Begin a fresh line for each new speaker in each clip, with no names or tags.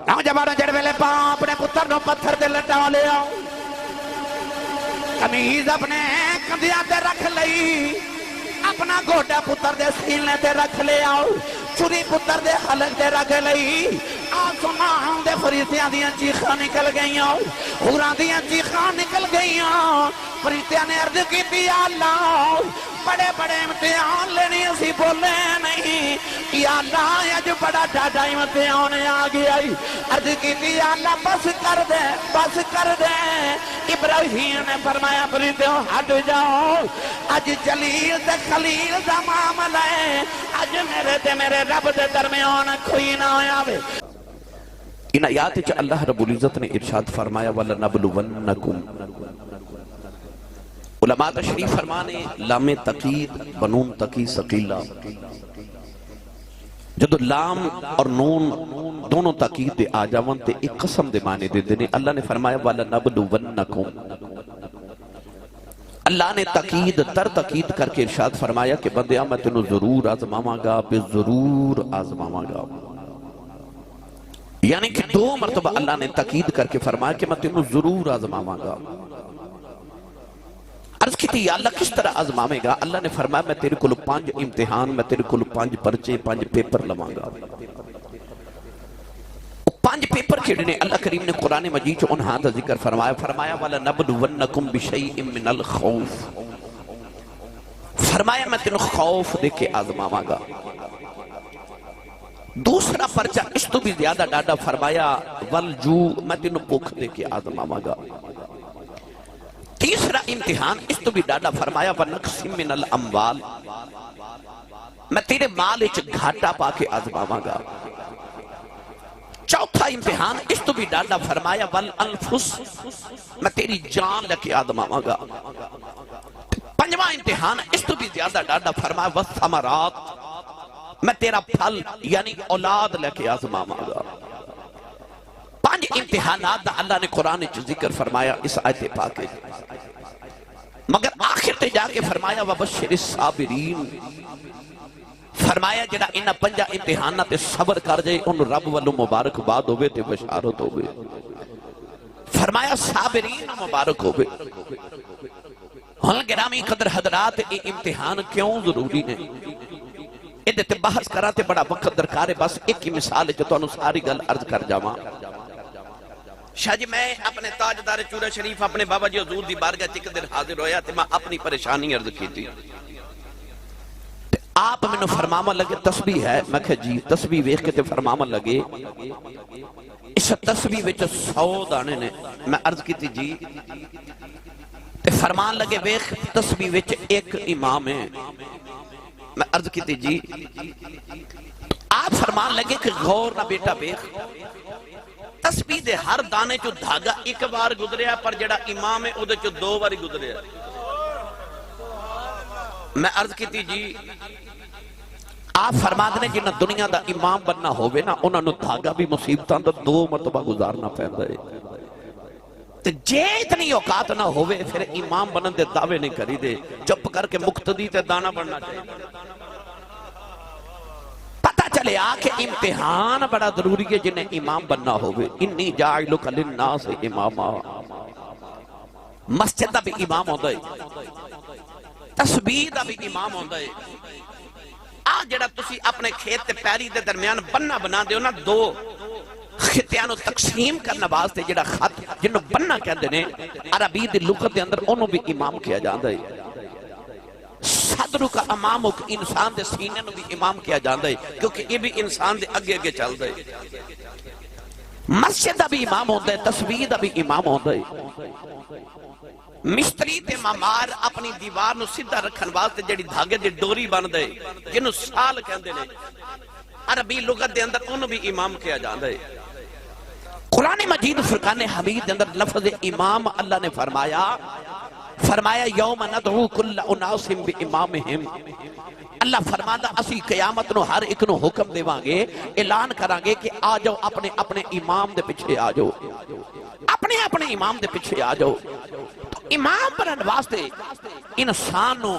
نوجوان جڑ ویلے پاں اپنے پتر نو پتھر دے لٹا لیا قمیض اپنے کندھیاں تے رکھ لئی اپنا گوڈا پتر دے سینے تے رکھ لیا چوری پتر دے حلق تے رکھ لئی آسمان دے فریستیاں دیاں چیخاں نکل گئیاں حوراں دیاں چیخاں نکل گئیاں فریستیاں نے عرض کی تھی اللہ بڑے بڑے امتحان لینی اسی بولے نہیں یا اللہ اج بڑا ڈاڈا امتحان آ گیا عرض کی تھی یا اللہ بس کر دے ابراہیم نے فرمایا فریستیوں ہٹ جاؤ اج جلیل تے خلیل دا معاملہ ہے اج میرے تے میرے رب دے درمیان کوئی نہ ہویا وے ان آیات وچ اللہ رب العزت نے ارشاد فرمایا وَلَنَبْلُوَنَّكُمْ علماء تشریف فرمانے لام تقید بنون تقی ثقیلہ جدو لام اور نون دونوں تقید دے آجاون تے ایک قسم دے معنی دے دینے اللہ نے فرمایا وَلَنَبْلُوَنَّكُمْ اللہ نے تقید تر تقید کر کے ارشاد فرمایا کہ بندیا میں تینوں ضرور آزماواں گا بے ضرور آزماواں گا یعنی کہ دو مرتبہ اللہ نے تقید کر کے فرمایا کہ میں تینوں ضرور آزماواں گا عرض کی تھی یا اللہ کس طرح آزماوے گا اللہ نے فرمایا میں تیرے کل 5 امتحان میں تیرے کل 5 پرچے 5 پیپر لواں گا 5 پیپر کھڑنے اللہ کریم نے قرآن مجید جو انہاں دا ذکر فرمایا وَلَنَبْلُوَنَّكُمْ بِشَيْءٍ مِّنَ الْخَوْفِ فرمایا میں تینوں خوف دے کے آزماواں گا دوسرا پرچہ اس تو بھی زیادہ ڈاڈا فرمایا والجو میں تینوں بھوک دے کے آزماواں گا تیسرا امتحان اس تو بھی ڈاڈا فرمایا وَنَقْسِم مِّنَ الْأَمْوَالِ میں تیرے مال اچ گھاٹا پا کے آزماواں گا چوتھا امتحان اس تو بھی ڈاڈا فرمایا وَالْأَنفُسِ میں تیری جان لے کے آزماواں گا پنجواں امتحان اس تو بھی زیادہ ڈاڈا فرمایا وَالثَّمَرَاتِ میں تیرا پھل یعنی اولاد لے کے آزماواں گا 5 امتحانات اللہ نے قرآن چ ذکر فرمایا اس آیت پاک مگر آخر تے جا کے فرمایا وَبَشِّرِ الصَّابِرِينَ فرمایا جڑا انہا 5 امتحانات صبر کر جائے ان رب والو مبارک باد ہوئے تے بشارت ہوئے فرمایا صابرین مبارک ہوئے ہن گرامی قدر حضرات اے امتحان کیوں ضروری نے ادھے تے بحث کراتے بڑا وقت درکار ہے بس ایک ہی مثال ہے جو تو انہوں ساری گل عرض کر جاواں شاہ جی میں اپنے تاجدار چورہ شریف اپنے بابا جی حضور دی بارگاہ چک دن حاضر ہویا تے میں اپنی پریشانی عرض کی تھی آپ میں نے فرماما لگے تسبیح ہے میں کہا جی تسبیح ویخ کے تے فرماما لگے اس تسبیح ویچ 100 دانے نے میں عرض کی تھی جی تے فرمان لگے ویخ تسبیح ویچ ایک امام ہے میں عرض کی تھی جی آپ فرمان لگے کہ غور نہ بیٹا ویخ تسبیح دے ہر دانے چو دھاگا ایک بار گزریا پر جڑا امام ہے او دے چو 2 باری گزریا میں عرض کی تھی جی آپ فرما دنے جنہ دنیا دا امام بننا ہوئے نا انہوں نے دھاگا بھی مصیبتاں دا 2 مرتبہ گزارنا پہندا ہے جے اتنی اوقات نہ ہوئے پھر امام بنن دے دعوے نہیں کری دے چپ کر کے مقتدی تے دانا بننا چاہیے پتہ چلے آکے امتحان بڑا ضروری ہے جنہیں امام بننا ہوئے انی جاعلک للناس اماما مسجد دا بھی امام ہوتا ہے تسبیح دا بھی امام ہوتا ہے آج جڑا تسی اپنے کھیت تے پیری دے درمیان بننا بنا دے نا 2 خطیانو تقسیم کرنا واسطے جڑا خط جنہوں بننا کہندے نے عربی دی لغت دے اندر انہوں بھی امام کیا جاندہ ہے صدر کا امام انسان دے سینے نو بھی امام کیا جاندہ ہے کیونکہ یہ بھی انسان دے اگے اگے چل دے مسجد دا بھی امام ہوندہ ہے تسبیح دا بھی امام ہوندہ ہے مستری تے مامار اپنی دیوار نو سدھا رکھن واسطے جڑی دھاگے دی ڈوری بن دے جنہوں سال کہندے نے عربی لغت دے اندر انہوں بھی امام کیا جاندہ ہے قرآن مجید فرقان حمید دے اندر لفظ امام اللہ نے فرمایا یوم ندعو کل اناس بامامہم اللہ فرماتا اسی قیامت نو ہر ایک نو حکم دے وانگے اعلان کرانگے کہ آ جاؤ اپنے اپنے امام دے پچھے آ جاؤ اپنے اپنے امام دے پچھے آ جاؤ تو امام بنن واسطے انسان نو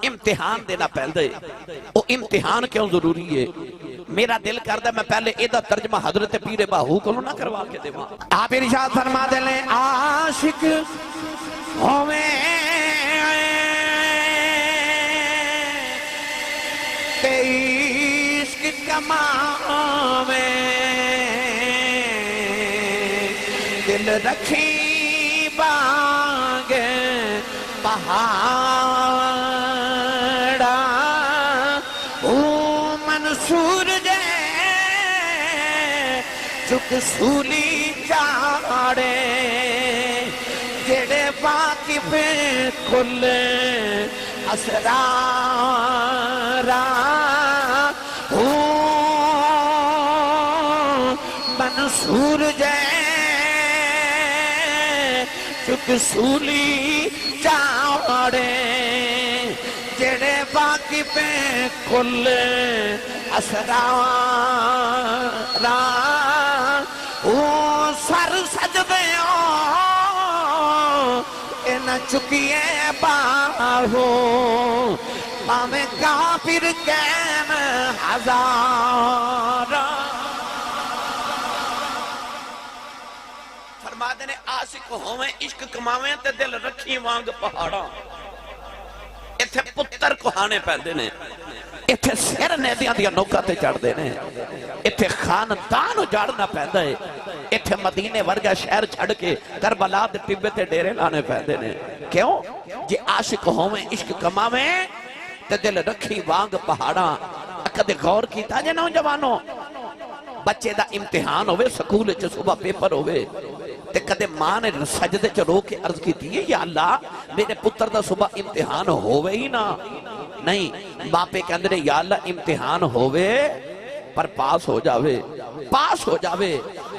امتحان دینا پہل دے وہ امتحان کیوں ضروری ہے میرا دل کردا میں پہلے ایدہ ترجمہ حضرت پیر باہو کو نہ کروا کے دے آپ ارشاد فرما دے لیں عاشق ہوئے تے عشق کماوے دل رکھی بانگ پہاڑا او منصور جے چک سولی چاڑے جڑے واقف کل اسرارا او منصور جے چک سولی چاڑے جڑے واقف کل اسرارا او سر سجدیوں نہ چکیے باہو مامے کافر کیم ہزارا فرما دینے عاشق ہوئیں عشق کماویں تے دل رکھی وانگ پہاڑا ایتھے پتر کوہانے پہندے نے ایتھے سیر نیدیاں دیا نوکا تے چڑھ دے نے ایتھے خاندان اجاڑنا پہندے ایتھے مدینے ورگا شہر چھڑ کے کربلا دے ٹبے تے ڈیرے لانے پہندے نے کیوں؟ جے عاشق ہوئیں عشق کماویں تے دل رکھی وانگ پہاڑا کدے غور کیتا جے نوجوانوں بچے دا امتحان ہوئے سکول چ صبح پیپر ہوئے تے کدے ماں نے سجدے چ رو کے عرض کی دیئے یا اللہ میرے پتر دا صبح امتحان ہوئے ہی نا نہیں باپے کے اندر یا اللہ امتحان ہوئے پر پاس ہو جاوے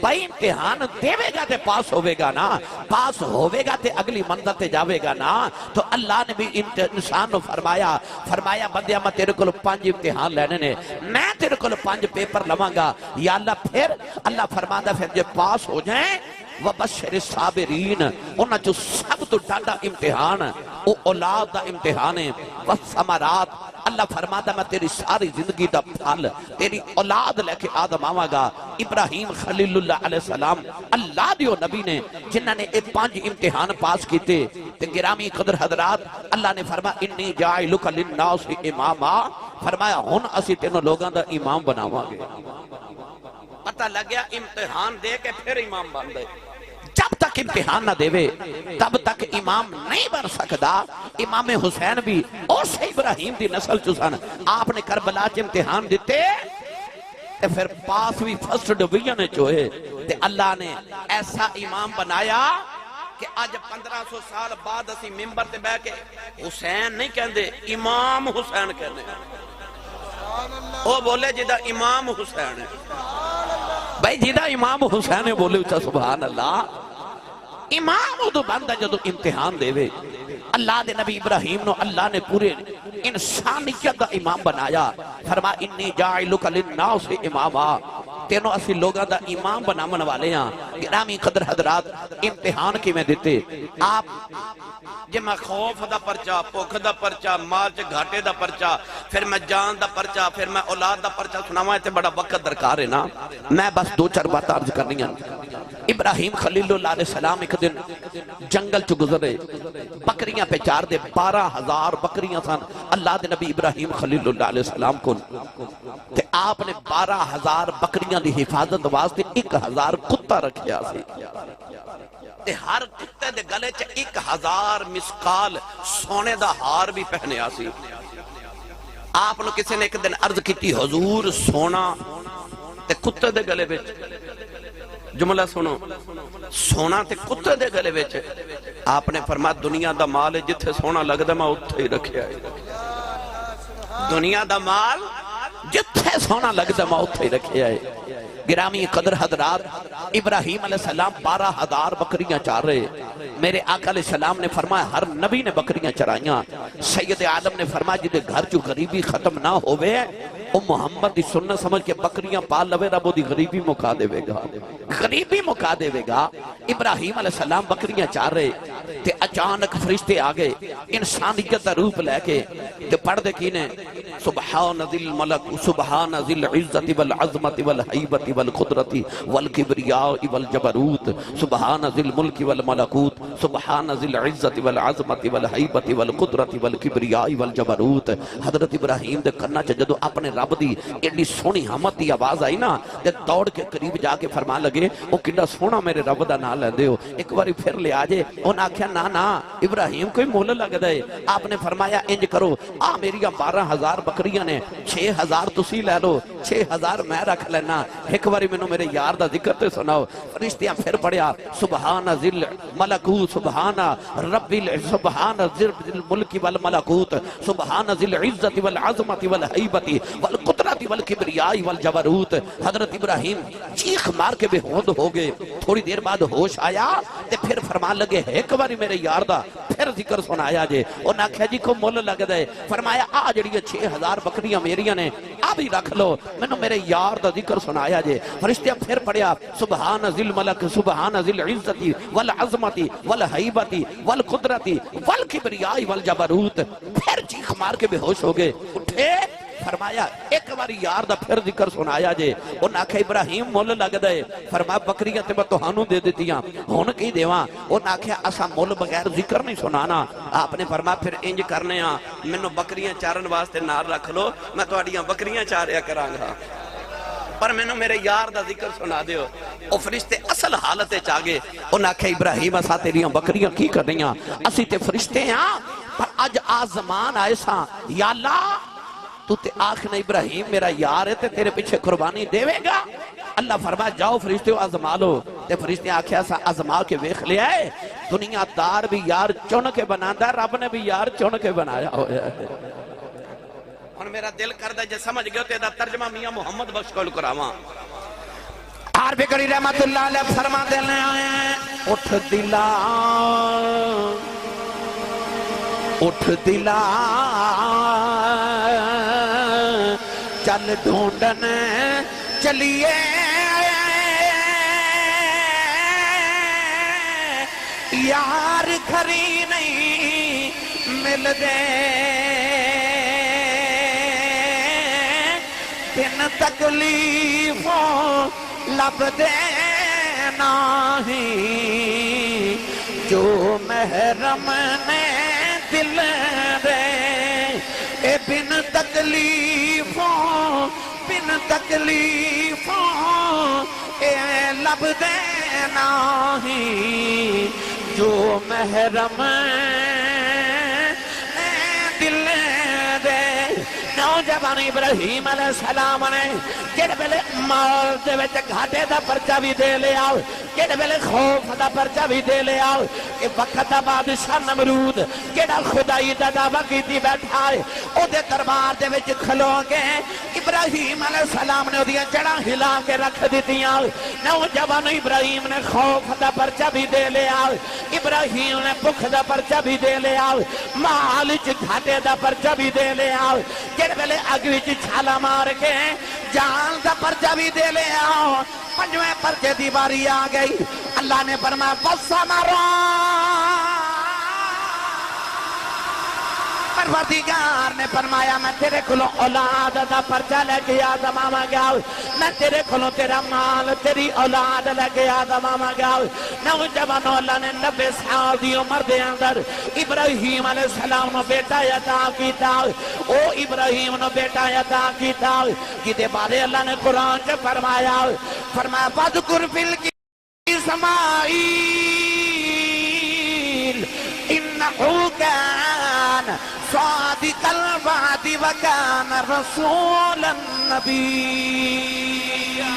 بھائی امتحان دیوے گا تے پاس ہوئے گا نا پاس ہوئے گا تے اگلی منزل تے جاوے گا نا تو اللہ نے بھی انسان نو فرمایا بندیا میں تیرے کو 5 امتحان لینے نے میں تیرے کو 5 پیپر لواں گا یا اللہ پھر اللہ فرماندہ پھر جو پاس ہو جائیں وَبَشِّرِ الصَّابِرِينَ انہاں جو سب تو ڈاڈا امتحان او اولاد دا امتحان ہے وَالثَّمَرَاتِ اللہ فرماتا میں تیری ساری زندگی دا پھل تیری اولاد لے کے آدم آواں گا ابراہیم خلیل اللہ علیہ السلام اللہ دیو نبی نے جنہاں نے 5 امتحان پاس کیتے تے گرامی قدر حضرات اللہ نے فرمایا انی جاعلک للناس اماما فرمایا ہن اسی تینوں لوگاں دا امام بناواں گے پتہ لگ گیا امتحان دے کے پھر امام بن دے جب تک امتحان نہ دیوے تب تک امام نہیں بن سکتا امام حسین بھی اور سے ابراہیم دی نسل چسان آپ نے کربلا چ امتحان دیتے تے پھر پاس بھی فرسٹ ڈویژن چوئے تے اللہ نے ایسا امام بنایا کہ آج 1500 سال بعد اسی ممبر تے بیٹھ کے حسین نہیں کہندے امام حسین کہنے وہ بولے جدہ امام حسین ہے بھائی جدہ امام حسین ہے بولے اچھا سبحان اللہ امام ادو بندہ جدو امتحان دے وے اللہ دے نبی ابراہیم نو اللہ نے پورے انسانیت دا امام بنایا فرما انی جاعلک للناس اماما تینوں اسی لوگاں دا امام بنامن والے ہیں گرامی قدر حضرات امتحان کی میں دیتے آپ جے میں خوف دا پرچا پوکھ دا پرچا مال چے گھاٹے دا پرچا پھر میں جان دا پرچا پھر میں اولاد دا پرچا سناواں تے بڑا وقت درکار ہے نا میں بس 2-4 بات عرض کرنی ہیں ابراہیم خلیل اللہ علیہ السلام ایک دن جنگل چ گزرے بکریاں پہ چار دے 12,000 بکریاں سن اللہ دے نبی ابراہیم خلیل اللہ علیہ السلام کو تے آپ نے 12,000 بکریاں دی حفاظت واسطے 1,000 کتا رکھیا سی تے ہر کتے دے گلے چ 1,000 مسکال سونے دا ہار بھی پہنیا سی آپ نے کسی نے ایک دن عرض کی حضور سونا تے کتے دے گلے وچ جملہ سنو سونا تے کتے دے گلے وچ آپ نے فرمایا دنیا دا مال جتھے سونا لگدا میں اتھے ہی رکھیا ہے دنیا دا مال جتھے سونا لگدا میں اتھے ہی رکھیا ہے گرامی قدر حضرات ابراہیم علیہ السلام 12,000 بکریاں چار رہے میرے آقا علیہ السلام نے فرمایا ہر نبی نے بکریاں چرائیاں سید عالم نے فرمایا جدے گھر جو غریبی ختم نہ ہوئے او محمد دی سنت سمجھ کے بکریاں پال لوے رب دی غریبی مکا دے گا ابراہیم علیہ السلام بکریاں چار رہے تے اچانک فرشتے آگئے انسانیت دا روپ لے کے تے پڑھ دے کینے سبحان ذی الملک سبحان ذی العزت والعظمت والحیبت والقدرت والکبریاء والجبروت سبحان ذی الملک والملکوت سبحان ذی العزت والعظمت والحیبت والقدرت والکبریاء والجبروت۔ حضرت ابراہیم دے کنا چ جدو اپنے رب دی ایڈی سونی حمد دی آواز آئی نا تے دوڑ کے قریب جا کے فرمان لگے او کنڈا سونا میرے رب دا نام لیندے ہو، ایک باری پھر لے آجے۔ انہاں آکھیا نا نا ابراہیم کوئی مول لگ دے۔ آپ نے فرمایا انج کرو آ میری 12,000 بکریاں نے 6,000 تسی لے لو 6,000 میں رکھ لینا، ایک باری میں میرے یار دا ذکر تے سناؤ۔ فرشتیاں پھر پڑھیا سبحان ذی الملکوت سبحان رب سبحان ذی الملک والملکوت سبحان ذی العزت والعظمت والحیبت والقدرت والکبریاء والجبروت۔ حضرت ابراہیم چیخ مار کے بے ہوند ہو گئے، تھوڑی دیر بعد ہوش آیا تے پھر فرمان لگے ایک باری میرے یار دا پھر ذکر سنایا جے۔ انہاں کہا جی کو مول لگ دے، فرمایا آ جڑی 6,000 بکریاں میریاں نے آ بھی رکھ لو، میں نے میرے یار دا ذکر سنایا جے۔ فرشتہ پھر پڑھیا سبحان ذی الملک سبحان ذی العزت والعظمت والحیبت والقدرت والکبریاء والجبروت۔ پھر چیخ مار کے بے ہوش ہو گئے، اٹھے فرمایا ایک باری یار دا پھر ذکر سنایا جے۔ انہاں کہا ابراہیم مول لگ دے، فرمایا بکریاں تے میں تہانوں دے دیتیاں ہون کی دیواں؟ انہاں کہا اسا مول بغیر ذکر نہیں سنانا۔ آپ نے فرمایا پھر انج کرنے ہاں مینوں بکریاں چارن واسطے نال رکھ لو، میں تہاڈیاں بکریاں چاریا کراں گا، پر مینوں میرے یار دا ذکر سنا دیو۔ او فرشتے اصل حالت وچ آ گئے، انہاں کہا ابراہیم اسا تیریاں بکریاں کی کرنیاں، اسی تے فرشتے ہاں پر اج آزمان آئے ساں، یا اللہ تو تے آخنا ابراہیم میرا یار ہے تے تیرے پیچھے قربانی دے گا؟ اللہ فرمایا جاؤ فرشتے آزما لو۔ تے فرشتے آکھیا سا آزما کے ویکھ لیا ہے، دنیا دار بھی یار چن کے بناتا، رب نے بھی یار چن کے بنایا ہویا ہے۔ اور میرا دل کردہ جے سمجھ گئے تے دا ترجمہ میاں محمد بخش کو کراواں۔ عارف کری رحمت اللہ علیہ فرما دے لے آئے اٹھ دلا اٹھ دلا چل ڈھونڈن چلیے یار کھری نہیں مل دے بن تکلیفوں لب دے نہیں جو محرم نے دل دے اے بن تکلیفوں اے لب دے نہیں جو محرم دل دے۔ نوجوان ابراہیم علیہ السلام نے کہڑے بلے مال دے وچ گھاٹے دا پرچہ بھی دے لے آؤ، کہڑے بلے خوف دا پرچہ بھی دے لے آؤ کہ وقت دا بادشاہ نمرود کہڑا خدائی دا دعویٰ کیتی بیٹھا ہے، او دے دربار دے وچ کھلو گے ابراہیم علیہ السلام نے دیاں جڑاں ہلا کے رکھ دیتیاں۔ نوجوان ابراہیم نے خوف دا پرچہ بھی دے لے آؤ، ابراہیم نے بھوک دا پرچہ بھی دے لے آؤ، مال وچ گھاٹے دا پرچہ بھی دے لے آؤ، کہڑے بلے اگ وچ چھالا مار کے جان دا پرچہ بھی دے لے آؤ۔ پنجویں پرچے دی باری آ گئی، اللہ نے فرمایا پروردگار نے فرمایا میں تیرے کھلوں اولاد دا پرچہ لے کے آدم آما گیا، میں تیرے کھلوں تیرا مال تیری اولاد لے کے آدم آما گیا۔ نوجوان اللہ نے 90 سال دی عمر دے اندر ابراہیم علیہ السلام نو بیٹا عطا کیتا، او ابراہیم نو بیٹا عطا کیتا، کیتے بارے اللہ نے قرآن سے فرمایا وَذْكُرْ فِي إِسْمَاعِيلَ إِنَّهُ كَانَ صادق الوعد وكان رسولا نبيا۔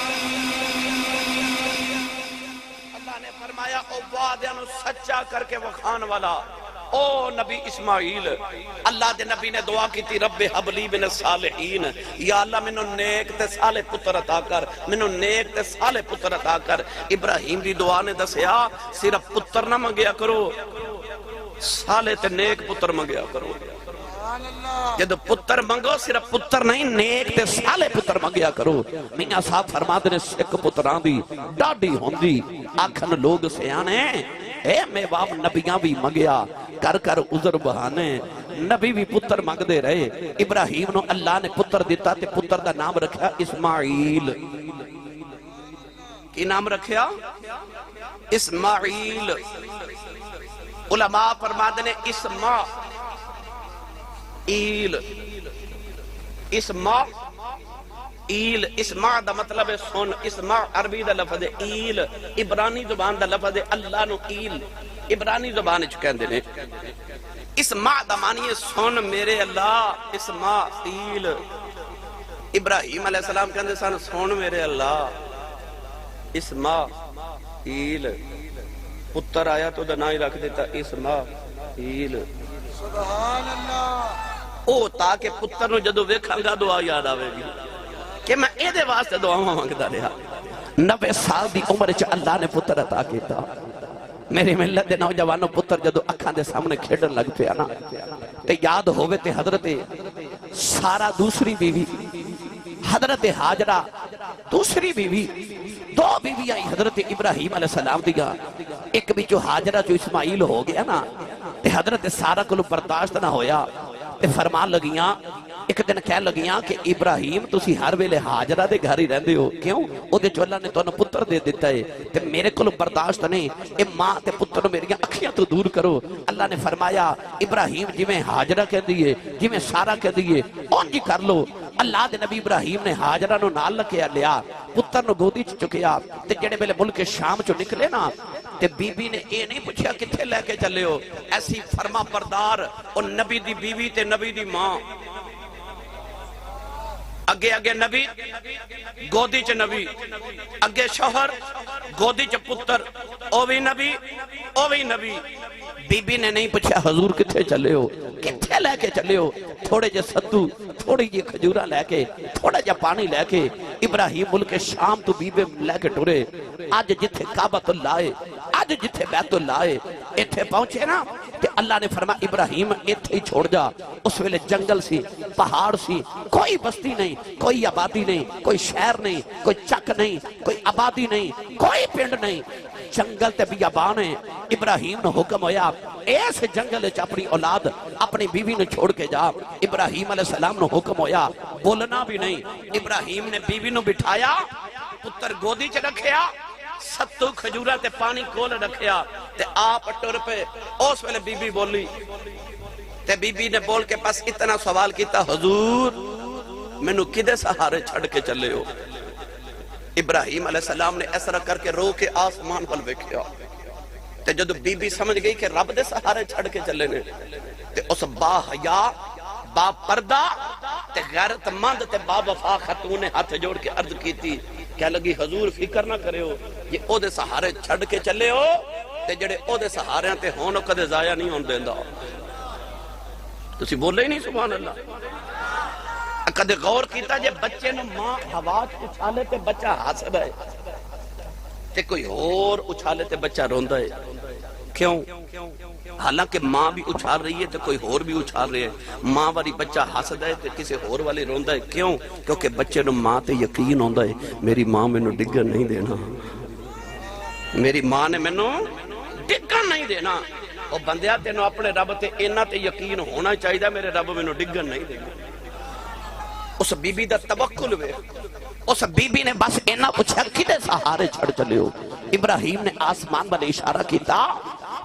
اللہ نے فرمایا او وعدے نو سچا کر کے وکھان والا او نبی اسماعیل۔ اللہ دے نبی نے دعا کی تھی رب حب لی من الصالحین، یا اللہ منو نیک تے صالح پتر عطا کر، منو نیک تے صالح پتر عطا کر۔ ابراہیم دی دعا نے دسیا صرف پتر نہ منگیا کرو، صالح تے نیک پتر منگیا کرو۔ جد پتر منگو صرف پتر نہیں نیک تے صالح پتر منگیا کرو۔ میاں صاحب فرماتے نے سکھ پتران دی ڈاڈی ہوندی، آکھن لوگ سیانے اے میں باپ نبیاں بھی منگیا کر کر عذر بہانے، نبی بھی پتر مانگدے رہے ابراہیم نو اللہ نے پتر دیتا تے پتر دا نام رکھا اسماعیل کی نام رکھیا اسماعیل علماء فرماتے نے اسماعیل اسماع دا مطلب ہے سن اسماع عربی دا لفظ ہے ایل عبرانی زبان دا لفظ ہے اللہ نو ایل عبرانی زبان وچ کہندے نے اسماع دا معنی ہے سن میرے اللہ اسماعیل ابراہیم علیہ السلام کہندے سن سن میرے اللہ اسماعیل پتر آیا تو دا نام ہی رکھ دیتا اسماعیل سبحان اللہ او تاکہ پتر نو جدو ویکھاں گا دعا یاد آوے گی کہ میں اے دے واسطے دعا مانگدا رہا 90 سال دی عمر وچ اللہ نے پتر عطا کیتا میری ملت دے نوجوانوں پتر جدو اکھاں دے سامنے کھیڈن لگ پیا نا تے یاد ہووے تے حضرت سارا دوسری بیوی حضرت حاجرہ دوسری بیوی دو بیوی آئی حضرت ابراہیم علیہ السلام دیا ایک بھی جو حاجرہ جو اسماعیل ہو گیا نا تے حضرت سارا کو برداشت نہ ہویا تے فرمان لگیاں ایک دن کہہ لگیاں کہ ابراہیم تسی ہر ویلے حاجرہ دے گھر ہی رہندے ہو کیوں او دے جو اللہ نے تو پتر دے دیتا ہے تے میرے کو برداشت نہیں اے ماں تے پتر میری اکھیاں تو دور کرو اللہ نے فرمایا ابراہیم جی میں حاجرہ کہہ دیئے جی میں سارا کہہ دیئے اون جی کر لو اللہ دے نبی ابراہیم نے حاجرہ نو نال لکیا لیا پتر نو گودی چکیا تے جڑے ویلے ملک شام چو نکلے نا تے بی بی نے اے نہیں پوچھا کتھے لے کے چلے ہو ایسی فرما بردار اور نبی دی بیوی تے نبی دی ماں اگے اگے نبی گودی چ نبی اگے شوہر گودی چ پتر او بھی نبی بی بی نے نہیں پوچھا حضور کتھے چلے ہو کتھے لے کے چلے ہو تھوڑے جے ستو تھوڑی جی کھجورہ لے کے تھوڑا جا پانی لے کے ابراہیم ملک شام تو بی بی لے کے ٹورے آج جتھے کعبۃ اللہ ہے آج جتھے بیت اللہ ہے ایتھے پہنچے نا کہ اللہ نے فرمایا ابراہیم ایتھے ہی چھوڑ جا اس ویلے جنگل سی پہاڑ سی کوئی بستی نہیں کوئی آبادی نہیں کوئی شہر نہیں کوئی چک نہیں کوئی آبادی نہیں کوئی پنڈ نہیں جنگل تے بیابان ہے ابراہیم نے حکم ہویا ایسے جنگل وچ اپنی اولاد اپنی بیوی نے چھوڑ کے جا ابراہیم علیہ السلام نے حکم ہویا بولنا بھی نہیں ابراہیم نے بیوی نو بٹھایا پتر گودی چ رکھیا ستو کھجورہ تے پانی کول رکھیا تے آپ ٹر پہ اس ویلے بی بی بولی تے بی بی نے بول کے پاس اتنا سوال کیتا حضور مینوں کدے سہارے چھڑ کے چلے ہو ابراہیم علیہ السلام نے ایسا کر کے رو کے آسمان پل ویکھیا تے جدو بی بی سمجھ گئی کہ رب دے سہارے چھڑ کے چلے نے تے اس با حیا با پردہ تے غیرت مند تے با وفا خاتون نے ہاتھ جوڑ کے عرض کی تھی کہہ لگی حضور فکر نہ کرے ہو یہ او دے سہارے چھڑ کے چلے ہو تے جڑے او دے سہارے تے ہون کدے ضائع نہیں ہون دیندا تسی بولے ہی نہیں سبحان اللہ کدے غور کیتا جے بچے نو ماں ہوا اچھالے تے بچہ ہسدا ہے تے کوئی اور اچھالے تے بچہ روندا ہے کیوں حالانکہ ماں بھی اچھال رہی ہے تے کوئی اور بھی اچھال رہی ہے ماں والی بچہ ہسدا ہے تے کسی اور والے روندا ہے کیوں کیونکہ بچے نو ماں تے یقین ہوندا ہے میری ماں مینوں ڈگن نہیں دینا میری ماں نے مینوں ڈگن نہیں دینا او بندیا تینوں اپنے رب تے اینا تے یقین ہونا چاہیے میرے رب مینوں ڈگن نہیں دینا اس بی بی دا توکل وے اس بی بی نے بس اینا پوچھا کدے سہارے چھڑ چلے ہو ابراہیم نے آسمان والے اشارہ کیتا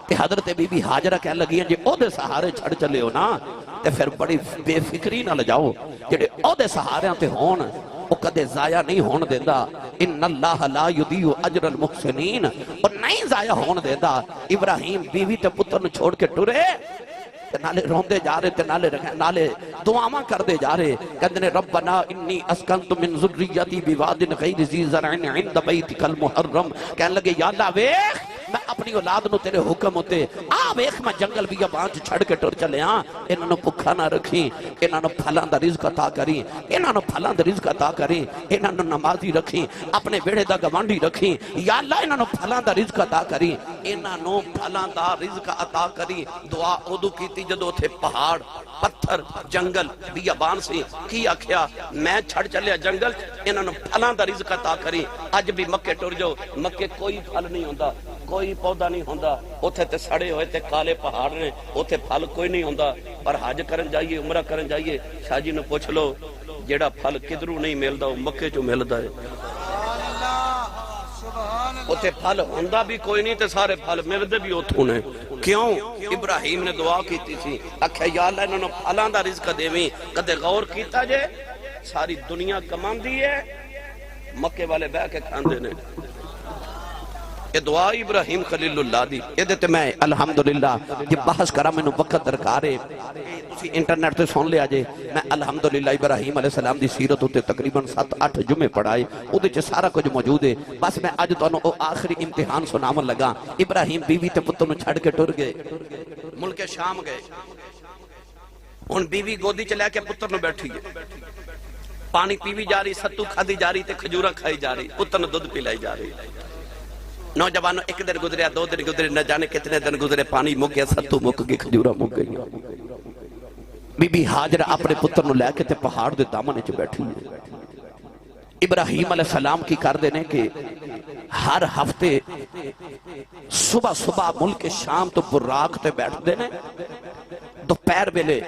کہ حضرت بی بی حاجرہ کہہ لگی ہیں جے او دے سہارے چھڑ چلے ہو نا تے پھر بڑی بے فکری نہ لجاؤ جڑے او دے سہارے تے ہون او کدے ضائع نہیں ہون دیندا ان اللہ لا یضیع اجر المحسنین اور نہیں ضائع ہون دیندا ابراہیم بیوی تے پتر نو چھوڑ کے ٹرے نالے روندے جا رہے تے نالے دعاواں کر دے جا رہے کہندے نے ربنا انی اسکنت من ذریتی بواد غیر ذی زرع عند بیتک المحرم کہنے لگے یا اللہ ویکھ میں اپنی اولاد نو تیرے حکم ہوتے ویکھ میں جنگل بیابان چھڑ کے ٹر چلے ہاں انہاں نو بھکھا نہ رکھی انہاں نو پھلاں دا رزق عطا کری انہاں نو پھلاں دا رزق عطا کری انہاں نو نمازی رکھی اپنے بیڑے دا گوانڈی رکھی یا اللہ انہاں نو پھلاں دا رزق عطا کری انہاں نو پھلاں دا رزق عطا کری دعا اودو کیتی جدو تھے پہاڑ پتھر جنگل بیابان سے کی آکھیا میں چھڑ چلیا جنگل انہاں نو پھلاں دا رزق عطا کری اج بھی مکے ٹر جو مکے کوئی پھل نہیں ہوندا کوئی پودا نہیں ہوندا اوتھے تے سڑے ہوئے تے کالے پہاڑ نے اوتھے پھل کوئی نہیں ہوندا اور حج کرن جائیے عمرہ کرن جائیے شاہ جی نے پوچھ لو جیڑا پھل کدھروں نہیں ملدا وہ مکے چوں ملدا ہے اوتھے پھل ہوندا بھی کوئی نہیں تے سارے پھل ملدے بھی اوتھوں نے کیوں ابراہیم نے دعا کیتی سی آکھیا یا اللہ انہاں نوں پھلاں دا رزق دیویں کدے غور کیتا جے ساری دنیا کماندی ہے مکے والے بہ کے کھاندے نے یہ دعا ابراہیم خلیل اللہ دی یہ دیتے میں الحمدللہ جب بحث کرا میں نے وقت درکار ہے اسی انٹرنیٹ تے سن لیا جے میں الحمدللہ ابراہیم علیہ السلام دی سیرت ہوتے تقریباً 7-8 جمعے پڑھائے او دے چے سارا کچھ موجود ہے بس میں آج تو انہوں آخری امتحان سنامن لگا ابراہیم بیوی تے پتر میں چھڑ کے ٹر گئے ملک شام گئے ان بیوی گودی چلے کے پتر میں بیٹھی ہے پانی پیوی جا رہی ستو کھادی جا رہی تے کھجورہ کھائی جا رہی پتر نے دودھ پلائی جا رہی نوجوانوں ایک دن گزرے 2 دن گزرے نہ جانے کتنے دن گزرے پانی مک گیا ستو مک گئی کھجورہ مک گئی بی بی حاجرہ اپنے پتر نو لے کے تے پہاڑ دے دامنے چ بیٹھی ہے ابراہیم علیہ السلام کی کر دینے کہ ہر ہفتے صبح صبح ملک شام تو براق تے بیٹھ دینے دوپہر ویلے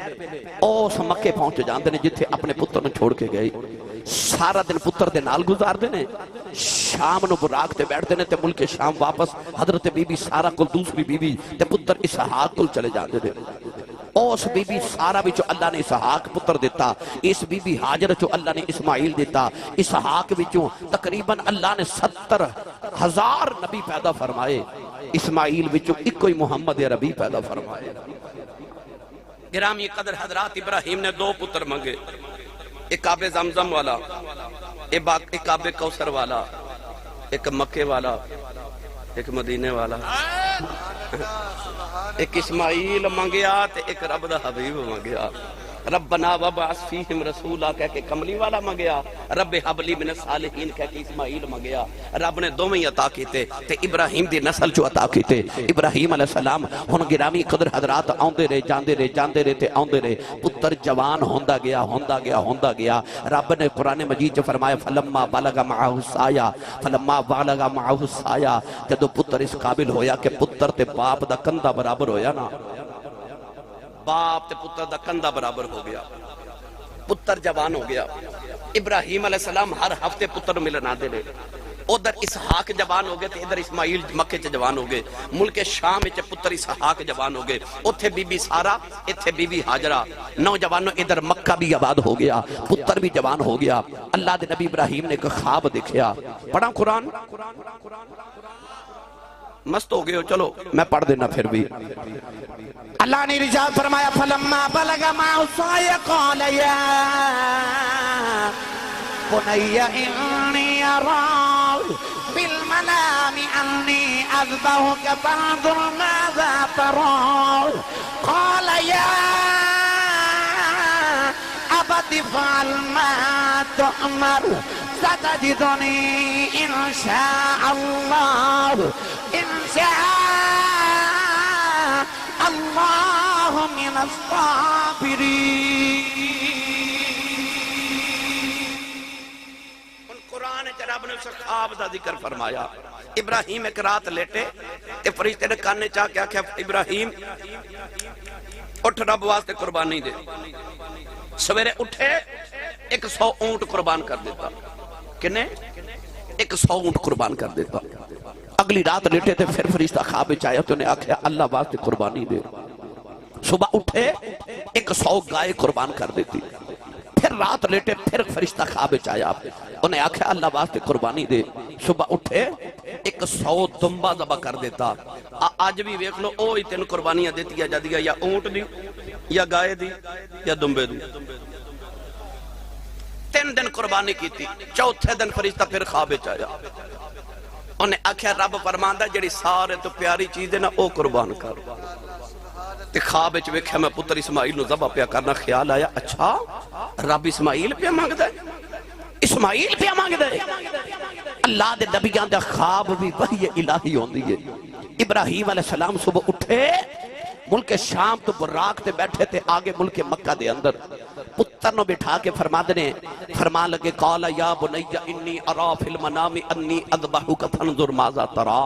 اوس مکے پہنچ جاندے نے جتھے اپنے پتر نو چھوڑ کے گئے سارا دن پتر دے نال گزار دینے شام نو براق تے بیٹھ دینے تے ملک شام واپس حضرت بی بی سارا کل دوسری بی بی تے پتر اسحاق کل چلے جاندے نے اس بی بی سارا وچوں اللہ نے اسحاق پتر دیتا اس بی بی حاجر چوں اللہ نے اسماعیل دیتا اسحاق وچوں تقریباً اللہ نے 70,000 نبی پیدا فرمائے اسماعیل وچوں ایک کوئی محمد عربی پیدا فرمائے گرامی قدر حضرات ابراہیم نے 2 پتر منگے ایک آب زمزم والا ایک آب کوثر والا ایک مکے والا ایک مدینے والا ایک اسماعیل منگیا تے ایک رب دا حبیب منگیا ربنا وبعث فیہم رسولا کہہ کے کملی والا منگیا رب حب لی من الصالحین کہہ کے اسماعیل منگیا رب نے دوویں عطا کیتے تے ابراہیم دی نسل چو عطا کیتے ابراہیم علیہ السلام ہن گرامی قدر حضرات آوندے رہے جاندے رہے تے آوندے رہے پتر جوان ہوندا گیا رب نے قرآن مجید چ فرمایا فلما بلغ معه السعی جدو پتر اس قابل ہویا کہ پتر تے باپ دا کندھا برابر ہویا نا باپ تے پتر دا کندھا برابر ہو گیا پتر جوان ہو گیا ابراہیم علیہ السلام ہر ہفتے پتر ملنا دے لے ادھر اسحاق جوان ہو گئے تے ادھر اسماعیل مکے چ جوان ہو گئے ملک شام وچ پتر اسحاق جوان ہو گئے اوتھے بی بی سارا ایتھے بی بی حاجرہ نوجوانوں ادھر مکہ بھی آباد ہو گیا پتر بھی جوان ہو گیا اللہ دے نبی ابراہیم نے ایک خواب دیکھیا پڑھا قرآن مست ہو گئے ہو چلو میں پڑھ دینا پھر بھی اللہ نے رجال فرمایا فلما بلغ معه السعی قال یا بنی انی ارى بالمنام انی اذبحک فانظر ماذا ترى قال یا ابت افعل ما تؤمر ستجدنی ان شاء اللہ اللہ من الصابرین ان قرآن رب نے خواب دا ذکر فرمایا ابراہیم ایک رات لیٹے تے فرشتے نے کانے چاہ کے آکھیا ابراہیم اٹھ رب واسطے قربانی دے سویرے اٹھے 100 اونٹ قربان کر دیتا کنے 100 اونٹ قربان کر دیتا اگلی رات لیٹے تھے پھر فرشتہ خواب چاہیا تو انہیں آکھیا اللہ واسطے قربانی دے صبح اٹھے 100 گائے قربان کر دیتی پھر رات لیٹے پھر فرشتہ خواب چاہیا انہیں آکھیا اللہ واسطے قربانی دے صبح اٹھے 100 دمبا ذبح کر دیتا آج بھی ویکھ لو اوہی 3 قربانیاں دیتی جا دیا یا اونٹ دی یا گائے دی یا دمبے دی 3 دن قربانی کی تھی چوتھے دن فرشتہ پھر خواب چاہیا انہیں آکھیا رب فرماندا جڑی سارے تو پیاری چیز ہے نا او قربان کر تے خواب وچ ویکھیا میں پتر اسماعیل نو ذبح پیا کرنا خیال آیا اچھا رب اسماعیل پیا مانگدا ہے اسماعیل پیا مانگدا ہے اللہ دے نبیاں دا خواب بھی وحی الہی ہوندی ہے ابراہیم علیہ السلام صبح اٹھے ملک شام تو براق تے بیٹھے تھے آگے ملک مکہ دے اندر پتر نو بٹھا کے فرما لگے قال یا بنی انی ارا فی المنام انی اذبحک فانظر ماذا ترى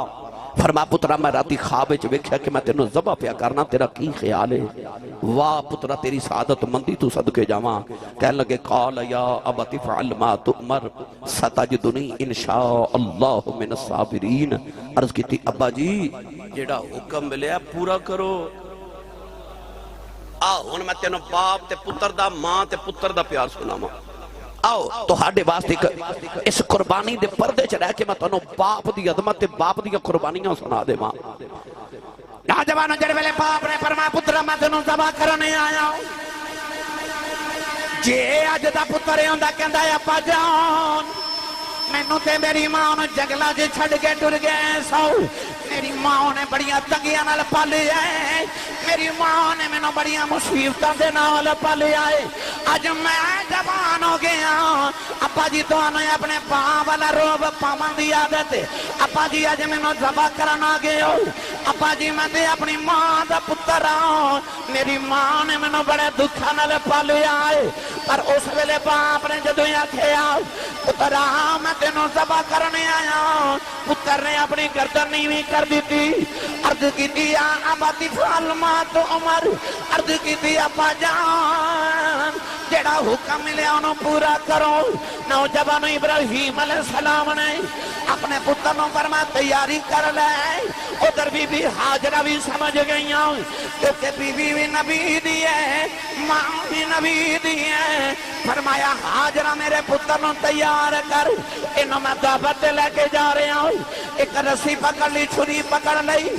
فرما پترا میں راتی خواب وچ ویکھیا کہ میں تینوں ذبح پیا کرنا، تیرا کی خیال ہے؟ واہ پترا تیری سعادت مندی تو صدقے جاواں۔ کہنے لگے قال یا ابت فعل ما تؤمر ستجدنی انشاء اللہ من الصابرین۔ عرض کیتی ابا جی جیڑا حکم ملیا پورا کرو۔ آؤ ہن میں تینوں باپ تے پتر دا، ماں تے پتر دا پیار سناواں۔ آؤ تو ہاڈے واسطے اس قربانی دے پردے چ رہ کے میں تانوں باپ دی عظمت تے باپ دی قربانیاں سنا دیواں۔ نوجوانوں جڑے ویلے باپ نے فرمایا پترا میں تینوں ذبح کرنے آیا ہوں، جے اج دا پتر ہوندا کہندا ہے ابا جان مینوں تے میری ماں نوں جنگلاں وچ چھڈ کے ٹر گئے سو، میری ماں نے بڑیاں تنگیاں نال پالیا ہے، میری ماں نے مینوں بڑیاں مصیبتاں دے نال پالیا ہے، اج میں جوان ہو گیا ابا جی تانوں اپنے باں والا روب پاون دی عادت ہے، ابا جی اج مینوں ذبح کرن آ گئے ہو، ابا جی میں تے اپنی ماں دا پتر ہاں، میری ماں نے مینوں بڑے دکھاں نال پالیا ہے۔ پر اس ویلے باپ نے جدوں آکھیا پترا میں تینوں ذبح کرنے آیا، پتر نے اپنی گردن نیویں کر دیتی، عرض کیتی یا ابت فعل ما تؤمر، عرض کیتی ابا جان جڑا حکم ملیا انہوں پورا کرو۔ نوجوان ابراہیم علیہ السلام نے اپنے پتر نوں فرمایا تیاری کر لے، ادھر بی بی ہاجرہ بھی سمجھ گئیاں کیونکہ بی بی بھی نبی دی ہے، ماں بھی نبی دی ہے، فرمایا ہاجرہ میرے پتر نوں تیار کر، انہوں میں دعوت لے کے جا رہا ہوں، ایک رسی پکڑ لی، چھری پکڑ لئی،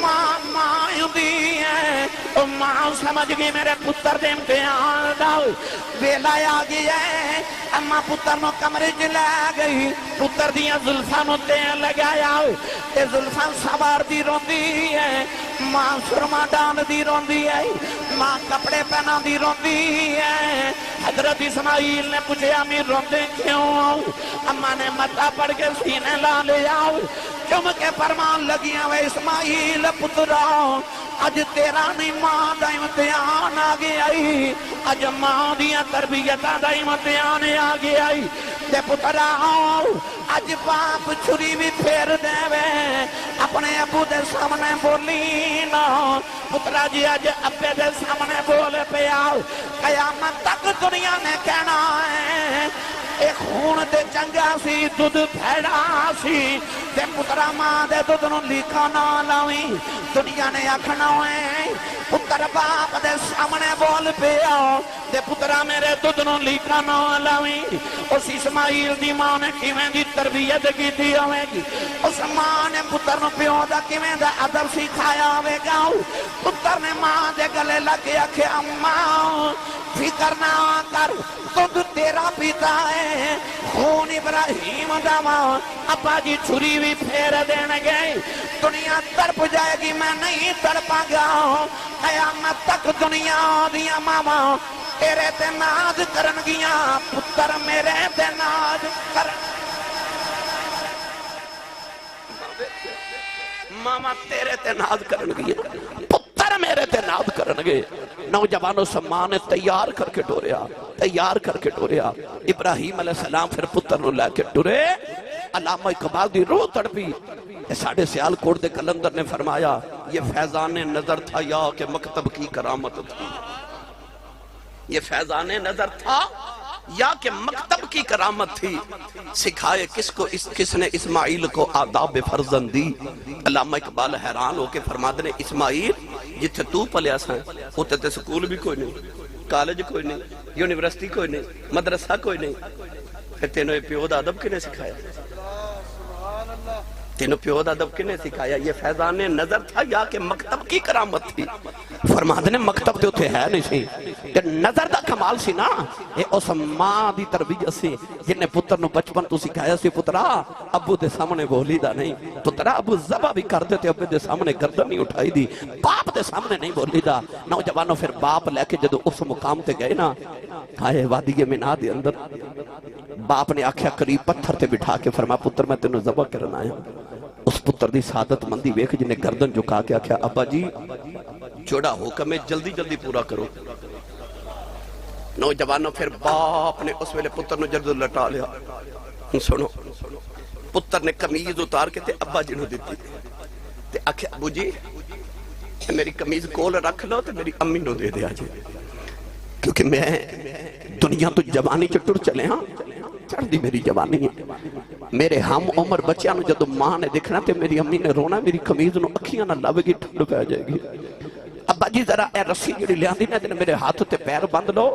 ماں دی ہے، ماں سمجھ گئی میرے پتر دے امتحان دا ویلا آ گیا ہے، اما پتر نو کمرے چ لے گئی، پتر دیاں زلفاں نو تیل لگایا، تے زلفاں سوار دی روندی ہے، ماں سرما ڈال دی روندی ہے، ماں کپڑے پہنا دی روندی ہے۔ حضرت اسماعیل نے پوچھا امی روندے کیوں؟ اما نے متا پڑھ کے سینے لا لیا، چم کے فرمان لگیاں وے اسماعیل پترا اج تیرا نہیں ماں دا امتحان آ گیا، اج ماں دیاں تربیتاں دا امتحان آ گیا، تے پترا اج باپ چھری بھی پھیر دے وے، اپنے ابو دے سامنے بولی نا، پترا جی اج ابے دے سامنے بول پیا، قیامت تک دنیا نے کہنا ہے اے خون دے چنگا سی دودھ پھیڑا سی، تے پترا ماں دے دودھ نوں لیکا نہ لاویں، دنیا نے آکھنا ہے پتر باپ دے سامنے بول پیا، تے پترا میرے دودھ نوں لیکا نہ لاویں۔ اس اسماعیل دی ماں نے کیویں دی تربیت کیتی ہوے گی، اس ماں نے پتر نوں پیو دا کیویں دا ادب سکھایا ہوے گا، پتر نے ماں دے گلے لگ کے آکھیا ماں فکر نہ کر، دودھ تیرا پیتا ہے، خون ابراہیم دا ماں، ابا جی چھری بھی پھیر دین گئے، دنیا تڑپ جائے گی میں نہیں تڑپا گا، قیامت تک دنیا دیا ماما تیرے تے ناز کرن گیا، پتر میرے تے ناز کرن، ماما تیرے تے ناز کرن گیا، پتر میرے تے ناز کرن گے۔ نوجوانوں سمان نے تیار کر کے ٹوریا، تیار کر کے ٹوریا، ابراہیم علیہ السلام پھر پتر نو لے کے ٹورے، علامہ اقبال دی روح تڑپی، ساڑھے سیال کوٹ دے کلندر نے فرمایا یہ فیضان نظر تھا یا کہ مکتب کی کرامت تھی، یہ فیضان نظر تھا یا کہ مکتب کی کرامت تھی، سکھائے کس کو کس نے اسماعیل کو آداب فرزندی۔ علامہ اقبال حیران ہو کے فرماتے ہیں اسماعیل جتھے تو پلیا سائیں اتھے تے سکول بھی کوئی نہیں، کالج کوئی نہیں، یونیورسٹی کوئی نہیں، مدرسہ کوئی نہیں، پھر تینوں پیو دا ادب کنے سکھایا؟ تینوں پیو دا ادب کنے سکھایا؟ یہ فیضان نظر تھا یا کہ مکتب کی کرامت تھی؟ فرماتے ہیں مکتب تے اتھے ہے نہیں سی، کہ نظر دا کمال سی نا، اے اس ماں دی تربیت سی جن نے پتر نو بچپن تو سکھایا سی پترا ابو دے سامنے بولی دا نہیں، پترا ابو ذبح بھی کر دیتے ابو دے سامنے گردن نہیں اٹھائی دی، باپ دے سامنے نہیں بولی دا۔ نوجوانوں پھر باپ لے کے جدو اس مقام تے گئے نا، آئے وادی مینا دے اندر، باپ نے آکھیا قریب پتھر تے بٹھا کے فرما پتر میں تینوں ذبح کرنا آیا۔ اس پتر دی سعادت مندی ویکھ جنہیں گردن جھکا کے آکھیا ابا جی جوڑا حکم ہے جلدی جلدی پورا کرو۔ نوجوانوں پھر باپ نے اس ویلے پتر نو جلد لٹا لیا، سنو پتر نے کمیز اتار کے تے ابا جی نو دیتی، تے آکھے ابو جی میری کمیز کول رکھ لو تے میری امی نو دے دیا جی، کیونکہ میں دنیا تو جوانی چٹر چلے ہاں، چڑھ دی میری جوانی ہے، میرے ہم عمر بچیاں نو جدو ماں نے دیکھنا تے میری امی نے رونا، میری کمیز نو اکھیاں نہ لو گی، ٹھنڈ پہ جائے گی۔ ابا جی ذرا اے رسی جڑی لے آندی نا میرے ہاتھ تے پیر بند لو،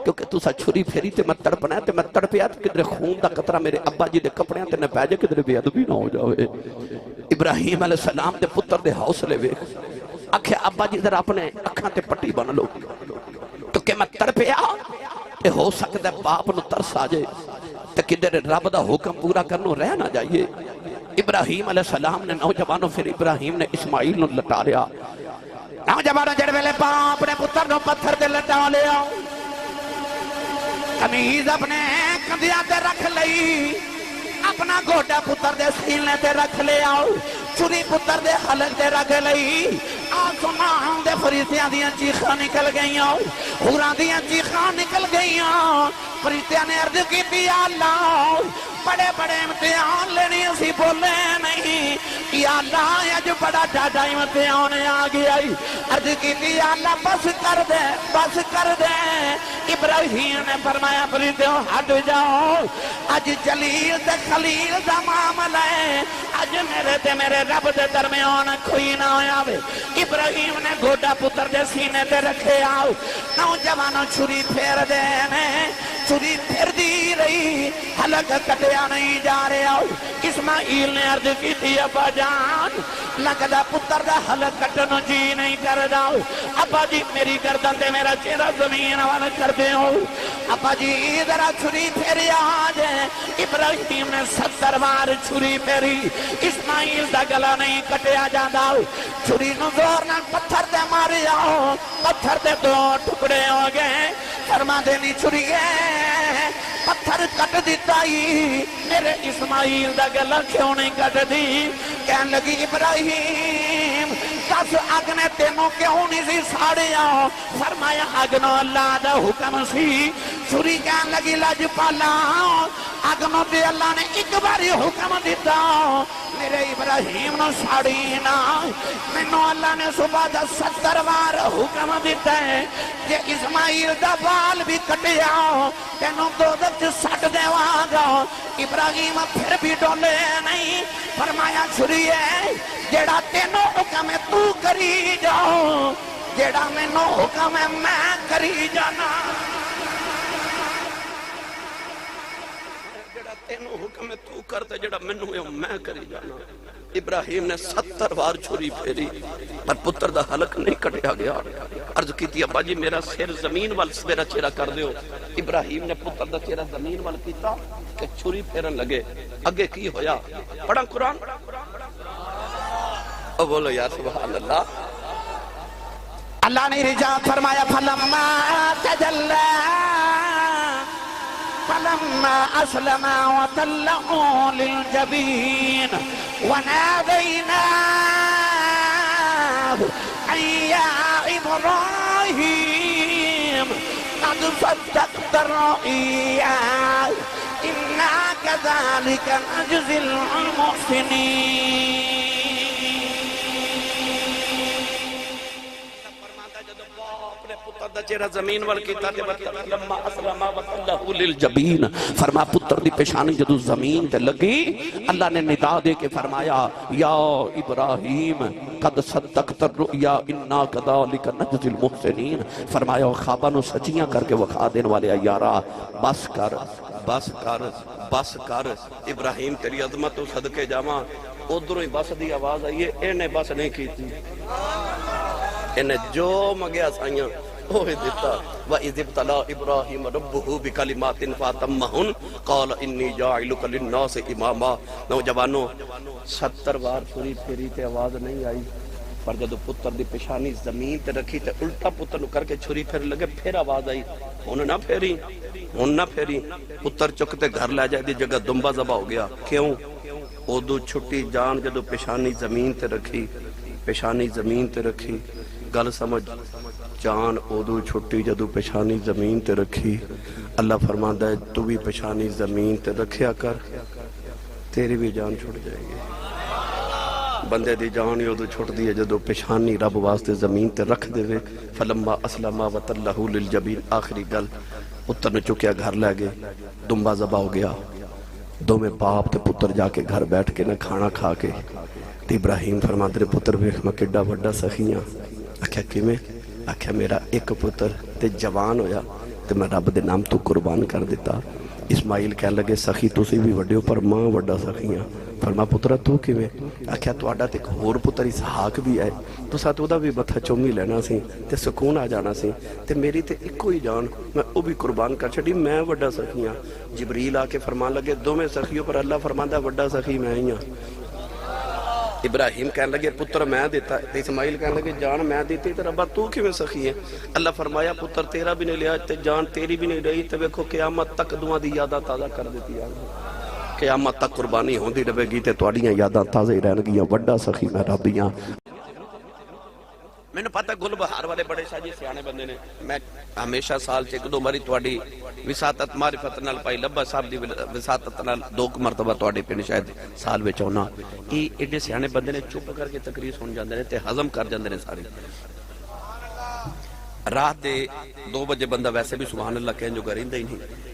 کیونکہ تسا چھری پھیری تے میں تڑپنا ہے تے میں تڑپیا تے کدھر خون دا قطرہ میرے ابا جی دے کپڑیاں تے نہ پہ جائے، کدھر بے ادبی نہ ہو جاوے۔ ابراہیم علیہ السلام دے پتر دے حوصلے وے، آکھے ابا جی ذرا اپنے اکھاں تے پٹی بن لو، کیونکہ میں تڑپیا تے ہو سکتا ہے باپ نو ترس آ جائے تے کدھر رب دا حکم پورا کرنو رہ نہ جائیے۔ ابراہیم علیہ السلام نے نوجوانوں پھر ابراہیم نے اسماعیل نو لٹا لیا، نوجوانوں جڑ ویلے پاں اپنے پتر نو پتھر دے لٹا لیا، کمیز اپنے کندھیاں تے رکھ لئی، اپنا گوٹا پتر دے سینے تے رکھ لیا، چری پتر دے حلق تے رکھ لئی، آسمان دے فریستیاں دیاں چیخاں نکل گئیاں، حوراں دیاں چیخاں نکل گئیاں، فریستیاں نے عرض کی تھی اللہ بڑے بڑے امتحان لینی اسی بولے نہیں، یا اللہ اج بڑا ڈاڈا امتحان آ گیا، عرض کی تھی اللہ بس کر دے بس کر دے۔ ابراہیم نے فرمایا فریستیوں ہٹ جاؤ، اج جلیل تے خلیل دا معاملہ ہے، اج میرے تے میرے رب دے درمیان کوئی نہ ہویا وے۔ ابراہیم نے گوٹا پتر دے سینے تے رکھے آؤ، نوجوانوں چھری پھیر دینے، چھری پھر دی رہی، حلق کٹیا نہیں جا رہے آؤ۔ اسماعیل نے عرض کی تھی ابا جان لگدا پتر دا حلق کٹنو جی نہیں کر داؤ، ابا جی میری گردن تے میرا چہرہ زمین والا کر دے ہو، ابا جی ذرا چھری پھیری آج ہے۔ ابراہیم نے 70 بار چھری پھیری، اسماعیل دا گلا نہیں کٹیا جاندہ، چھری نو زور نہ پتھر دے مارے آؤ، پتھر دے 2 ٹکڑے ہو گئے، فرما دینی چھری ہے پتھر کٹ دیتا ہی، میرے اسماعیل دا گلا کیوں نہیں کٹ دی؟ کہنے لگی ابراہیم دس اگ نے تینوں کیوں نہیں سی ساڑیا؟ فرمایا اگنو اللہ دا حکم سی۔ چھری کہنے لگی لج پالا اگنو دے اللہ نے ایک باری حکم دیتا میرے ابراہیم نو ساڑی نا، مینو اللہ نے صبح دا 70 بار حکم دیتا ہے کہ اسماعیل دا بال بھی کٹیا تینوں دوزخ سٹ دیواں گا۔ ابراہیم پھر بھی ڈولے نہیں، فرمایا چھری ہے جیڑا تینوں حکم ہے تو کری جاؤ، جیڑا مینوں حکم ہے میں کری جانا، جیڑا تینوں حکم ہے تو کرتے، جیڑا مینوں ہے میں کری جانا۔ ابراہیم نے 70 بار چھری پھیری پر پتر دا حلق نہیں کٹیا گیا۔ عرض کی تھی ابا جی میرا سر زمین وال میرا چہرہ کر دیو۔ ابراہیم نے پتر دا چہرہ زمین وال کیتا کہ چھری پھیرن لگے۔ اگے کی ہویا؟ پڑھا قرآن؟ او بولو یا سبحان اللہ۔ اللہ نے رجاء فرمایا فلما تجلی فلما اسلم وتله للجبين وناديناه أن يا إبراهيم قد صدقت الرؤيا إنا كذلك نجزي المحسنين۔ چہرہ زمین وال کیتا تے لما اسلم وتلہ للجبین، فرما پتر دی پیشانی جدو زمین تے لگی اللہ نے ندا دے کے فرمایا یا ابراہیم قد صدقت الرؤیا انا کذالک نجزی المحسنین، فرمایا خواباں نو سچیاں کر کے وکھا دین والے یارا بس کر بس کر بس کر۔ ابراہیم تیری عظمت تو صدقے جاواں، ادھروں ہی بس دی آواز آئی ہے، انہیں بس نہیں کیتی، انہیں جو مگیا سائیاں اوہ دیتا۔ وَإِذِ ابْتَلَىٰ إِبْرَاهِيمَ رَبُّهُ بِكَلِمَاتٍ فَأَتَمَّهُنَّ قَالَ إِنِّي جَاعِلُكَ لِلنَّاسِ إِمَامًا۔ نوجوانوں 70 بار چھری پھیری تے آواز نہیں آئی، پر جدو پتر دی پیشانی زمین تے رکھی تے الٹا پتر نو کر کے چھری پھیر لگے، پھر آواز آئی ہن نہ پھیری ہن نہ پھیری۔ پتر چکتے گھر لے جائے دی جگہ دمبا ذبح ہو گیا۔ کیوں؟ اودو چھٹی جان جدو پیشانی زمین تے رکھی، پیشانی زمین تے رکھی، گل سمجھ جان اودو چھٹی جدو پیشانی زمین تے رکھی۔ اللہ فرماندا ہے تو بھی پیشانی زمین تے رکھیا کر، تیری بھی جان چھوڑ جائے گی۔ بندے دی جان ہی ادو چھٹتی ہے جدو پیشانی رب واسطے زمین تے رکھ دے وے فلما اسلما وتلہ للجبین آخری گل پتر نے چکیا گھر لے گئے دمبا ذبح ہو گیا دو میں باپ تے پتر جا کے گھر بیٹھ کے نہ کھانا کھا کے تے ابراہیم فرما دے پتر ویکھ میں کڈا بڑا سخیاں آکھیا کیویں آکھیا میرا ایک پتر تے جوان ہویا تے میں رب دے نام تو قربان کر دیتا اسماعیل کہنے لگے سخی تسی بھی وڈے ہو پر ماں وڈا سخیاں فرما پترا تو کیویں آکھیا تہاڈا تے ایک ہور پتر اسحاق بھی ہے تو ساتھ اودا بھی متھا چومی لینا سی تے سکون آ جانا سی تے میری تے ایکو ہی جان میں او بھی قربان کر چھڈی میں وڈا سخیاں جبریل آ کے فرمان لگے دوویں سخیوں پر اللہ فرماندا وڈا سخی میں ہی ہاں ابراہیم کہنے لگے پتر میں دیتا تے اسماعیل کہنے لگے جان میں دیتی تے ربا تو کیویں سخی ہے اللہ فرمایا پتر تیرا بھی نہیں لیا تے جان تیری بھی نہیں رہی تے ویکھو قیامت تک دعا دی یاداں تازہ کر دیتی ہے قیامت تک قربانی ہوندی رہے گی تے تواڈیاں یاداں تازہ ہی رہن گیاں وڈا سخی میں ربیاں میں نے پتہ گل بہار والے بڑے شاہ سیانے بندے نے میں ہمیشہ سال چ ایک دو مری تواڈی وساطت معرفت نال پائی لبا صاحب دی وساطت نال دو مرتبہ تواڈے پنڈ شاید سال وچ ہونا اے ایڈے سیانے بندے نے چپ کر کے تقریر سن جاندے نے تے ہضم کر جاندے نے ساری رات دے 2 بجے بندہ ویسے بھی سبحان اللہ کہن جو کریندا ہی نہیں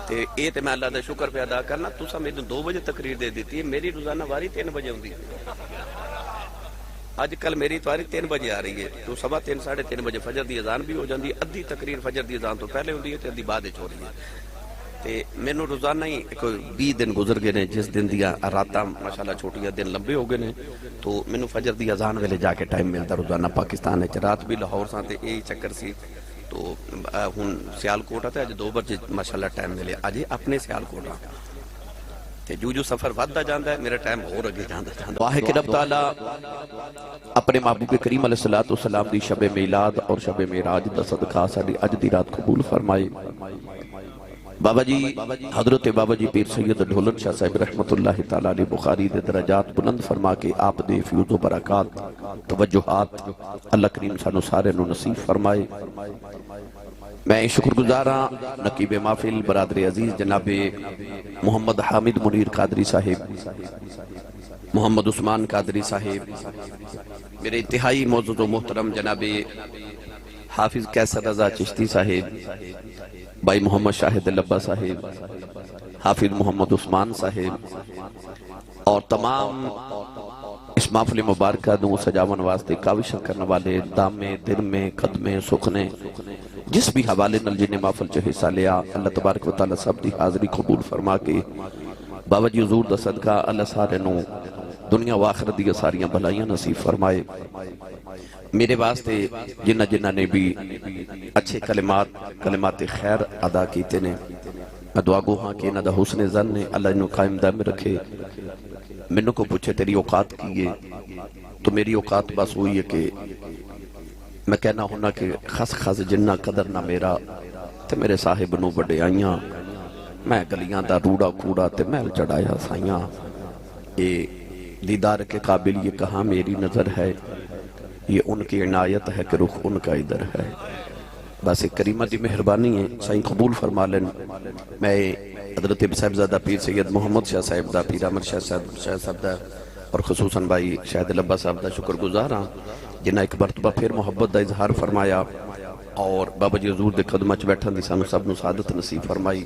تے اے تے میں اللہ دا شکر پہ ادا کرنا تساں میرے 2 بجے تقریر دے دیتی ہے میری روزانہ واری 3 بجے ہوندی آج کل میری تواری 3 بجے آ رہی ہے تو 3:15 3:30 بجے فجر دی اذان بھی ہو جاندی ہے ادھی تقریر فجر دی اذان تو پہلے ہوندی ہے تے ادھی بعد وچ ہو رہی ہے تے مینوں روزانہ ہی کوئی 20 دن گزر گئے نے جس دن دیا راتاں ماشاءاللہ چھوٹیاں دن لمبے ہو گئے نے تو مینوں فجر دی اذان ویلے جا کے ٹائم ملدا روزانہ پاکستان وچ رات بھی لاہور ساں تے اے چکر سی تو ہن سیالکوٹ ہے اج 2 بجے ماشاءاللہ ٹائم ملے اج اپنے سیالکوٹ تے جو سفر وددا جاندا ہے میرا ٹائم ہور اگے جاندا واہ کہ رب تعالی اپنے محبوب کریم علیہ الصلوۃ والسلام دی شب میلاد اور شب معراج دا صدقہ ساڈی اج دی رات قبول فرمائے بابا جی حضرت بابا جی پیر سید ڈھولن شاہ صاحب رحمت اللہ تعالی علیہ بخاری دے درجات بلند فرما کے آپ دے فیوز و برکات توجہات اللہ کریم سانو سارے نو نصیب فرمائے میں شکر گزاراں نقیب محفل برادر عزیز جناب محمد حامد منیر قادری صاحب محمد عثمان قادری صاحب میرے انتہائی معزز و محترم جناب حافظ کیسر رضا چشتی صاحب بھائی محمد شاہد لبا صاحب حافظ محمد عثمان صاحب اور تمام اس محفل مبارکہ دوں سجاون واسطے کاوشاں کرنے والے دامے درمے قدمے سکھنے جس بھی حوالے نل جن محفل چ حصہ لیا اللہ تبارک و تعالی سب دی حاضری قبول فرما کے بابا جی حضور دا صدقہ اللہ سارے نو دنیا و آخرت دی ساریاں بھلائیاں نصیب فرمائے میرے واسطے جنہ جنہ نے بھی اچھے کلمات خیر ادا کیتے نے میں دعا گو ہاں کہ انہ دا حسن ظن نے اللہ انہوں قائم دائم رکھے منوں کو پوچھے تیری اوقات کیے تو میری اوقات بس ہوئی ہے کہ میں کہنا ہونا کہ خس خس جنہ قدر نہ میرا تے میرے صاحب نو بڑے آئیاں میں گلیاں دا روڑا کوڑا تے محل چڑھایا سائیاں یہ دیدار کے قابل یہ کہاں میری نظر ہے یہ ان کی عنایت ہے کہ رخ ان کا ادھر ہے بس ایک کریمہ دی مہربانی ہے سائیں قبول فرما لیں میں حضرت صاحبزادہ پیر سید محمد شاہ صاحب دا پیر احمد شاہ صاحب دا اور خصوصاً بھائی شاہد لبا صاحب دا شکر گزار ہاں جنہ ایک مرتبہ پھر محبت دا اظہار فرمایا اور بابا جی حضور دے قدمہ چ بیٹھن دی سانو سب نو سعادت نصیب فرمائی